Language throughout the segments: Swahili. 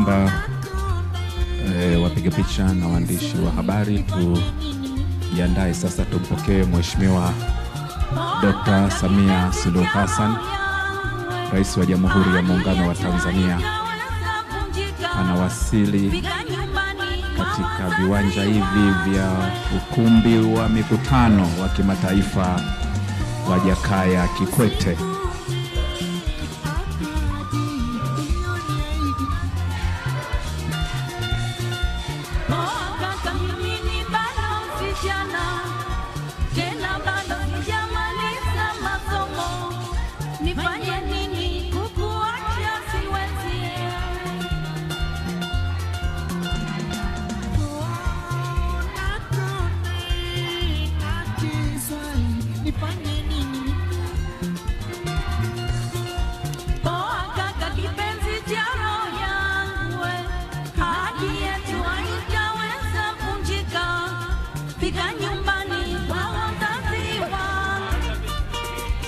naomba wapiga picha na waandishi wa habari tujiandae sasa, tumpokee Mheshimiwa Dr. Samia Suluhu Hassan, Rais wa Jamhuri ya Muungano wa Tanzania. Anawasili katika viwanja hivi vya ukumbi wa mikutano wa kimataifa wa Jakaya Kikwete.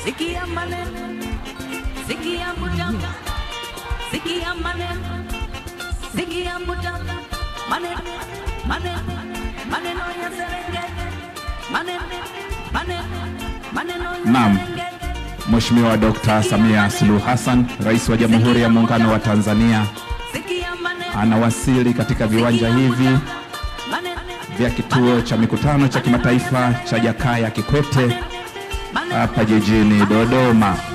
Sikia maneno, sikia mbuta, sikia maneno, sikia mbuta, maneno, maneno, maneno ya Serengeti, maneno, maneno, maneno ya Serengeti. Mheshimiwa Dr. Samia Suluhu Hassan, Rais wa Jamhuri ya Muungano wa Tanzania, anawasili katika viwanja hivi vya kituo cha mikutano cha kimataifa cha Jakaya Kikwete hapa jijini Dodoma.